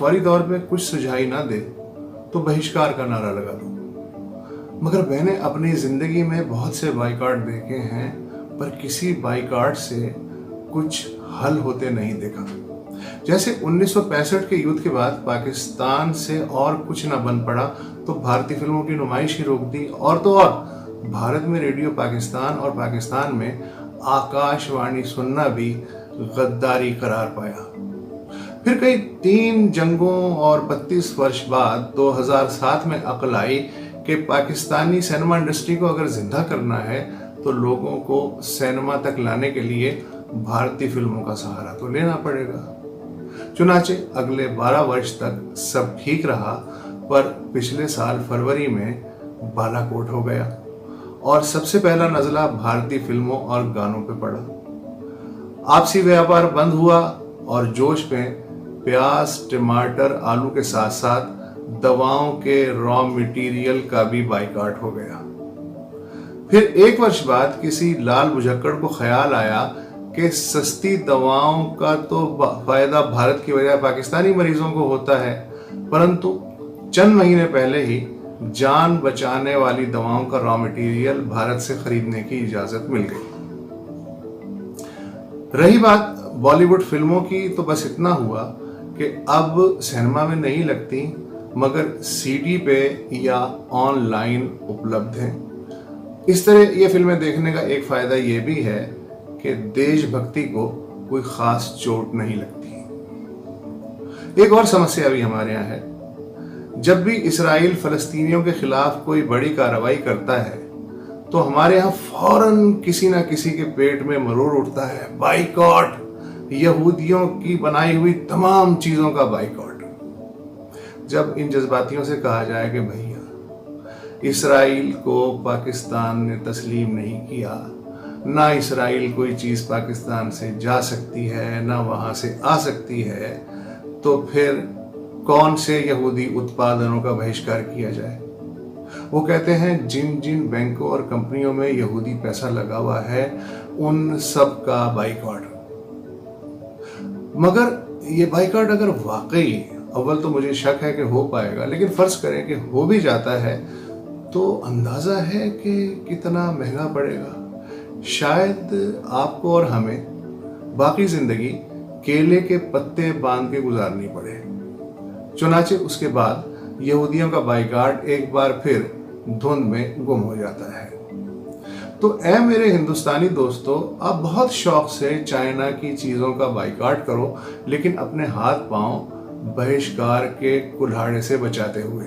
फौरी तौर पे कुछ सुझाई ना दे तो बहिष्कार का नारा लगा दो। मगर मैंने अपनी जिंदगी में बहुत से बाइकॉट देखे हैं, पर किसी बाइकॉट से कुछ हल होते नहीं देखा। जैसे 1965 के युद्ध के बाद पाकिस्तान से और कुछ ना बन पड़ा तो भारतीय फिल्मों की नुमाइश ही रोक दी, और तो और भारत में रेडियो पाकिस्तान और पाकिस्तान में आकाशवाणी सुनना भी गद्दारी करार पाया। फिर कई 3 जंगों और 32 वर्ष बाद 2007 में अकल आई कि पाकिस्तानी सिनेमा इंडस्ट्री को अगर जिंदा करना है तो लोगों को सिनेमा तक लाने के लिए भारतीय फिल्मों का सहारा तो लेना पड़ेगा। चुनाचे अगले 12 वर्ष तक सब ठीक रहा, पर पिछले साल फरवरी में बालाकोट हो गया और सबसे पहला नजला भारतीय फिल्मों और गानों पे पड़ा। आपसी व्यापार बंद हुआ और जोश में प्याज, टमाटर, आलू के साथ साथ दवाओं के रॉ मटेरियल का भी बाइकआउट हो गया। फिर 1 वर्ष बाद किसी लाल बुझक्कड़ को ख्याल आया कि सस्ती दवाओं का तो फायदा भारत की बजाय पाकिस्तानी मरीजों को होता है, परंतु चंद महीने पहले ही जान बचाने वाली दवाओं का रॉ मटेरियल भारत से खरीदने की इजाजत मिल गई। रही बात बॉलीवुड फिल्मों की, तो बस इतना हुआ कि अब सिनेमा में नहीं लगती मगर सीडी पे या ऑनलाइन उपलब्ध हैं। इस तरह ये फिल्में देखने का एक फायदा ये भी है कि देशभक्ति को कोई खास चोट नहीं लगती। एक और समस्या भी हमारे यहाँ है, जब भी इसराइल फलस्तीनियों के खिलाफ कोई बड़ी कार्रवाई करता है तो हमारे यहाँ फौरन किसी ना किसी के पेट में मरोड़ उठता है, बाइकॉट, यहूदियों की बनाई हुई तमाम चीजों का बाइकॉट। जब इन जज्बातियों से कहा जाए कि भैया इसराइल को पाकिस्तान ने तस्लीम नहीं किया, ना इसराइल कोई चीज पाकिस्तान से जा सकती है ना वहां से आ सकती है, तो फिर कौन से यहूदी उत्पादनों का बहिष्कार किया जाए। वो कहते हैं जिन जिन बैंकों और कंपनियों में यहूदी पैसा लगा हुआ है उन सब का बाइकॉट। मगर ये बाइकॉट अगर वाकई, अव्वल तो मुझे शक है कि हो पाएगा, लेकिन फर्ज करें कि हो भी जाता है तो अंदाजा है कि कितना महंगा पड़ेगा। शायद आपको और हमें बाकी जिंदगी केले के पत्ते बांध के गुजारनी पड़े। चुनाचे उसके बाद यहूदियों का बाइकॉट एक बार फिर धुंध में गुम हो जाता है। तो ऐ मेरे हिंदुस्तानी दोस्तों, आप बहुत शौक से चाइना की चीजों का बाइकॉट करो, लेकिन अपने हाथ पांव बहिष्कार के कुल्हाड़े से बचाते हुए।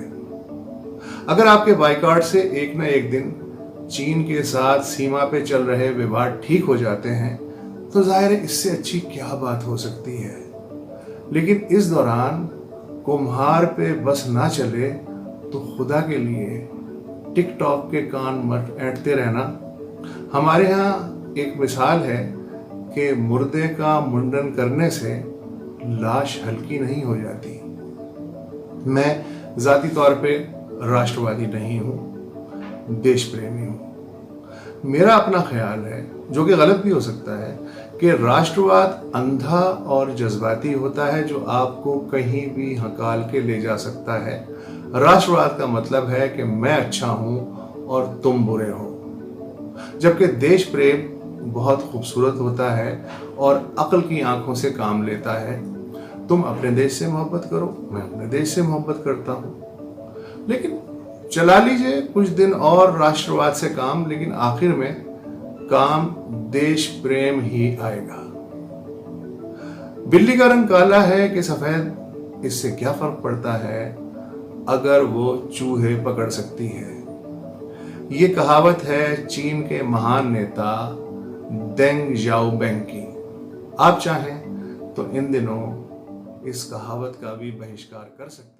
अगर आपके बाइकॉट से एक न एक दिन चीन के साथ सीमा पे चल रहे विवाद ठीक हो जाते हैं तो जाहिर है इससे अच्छी क्या बात हो सकती है। लेकिन इस दौरान कुम्हार पे बस ना चले तो खुदा के लिए टिकटॉक के कान मत ऐंठते रहना। हमारे यहाँ एक मिसाल है कि मुर्दे का मुंडन करने से लाश हल्की नहीं हो जाती। मैं जाती तौर पे राष्ट्रवादी नहीं हूँ, देश प्रेमी हूँ। मेरा अपना ख्याल है, जो कि गलत भी हो सकता है, कि राष्ट्रवाद अंधा और जज्बाती होता है जो आपको कहीं भी हकाल के ले जा सकता है। राष्ट्रवाद का मतलब है कि मैं अच्छा हूं और तुम बुरे हो। जबकि देश प्रेम बहुत खूबसूरत होता है और अक्ल की आंखों से काम लेता है। तुम अपने देश से मोहब्बत करो, मैं अपने देश से मोहब्बत करता हूं। लेकिन चला लीजिए कुछ दिन और राष्ट्रवाद से काम, लेकिन आखिर में काम देश प्रेम ही आएगा। बिल्ली का रंग काला है कि सफेद, इससे क्या फर्क पड़ता है अगर वो चूहे पकड़ सकती है। ये कहावत है चीन के महान नेता देंग ज़ाओबैंग की। आप चाहें तो इन दिनों इस कहावत का भी बहिष्कार कर सकते हैं।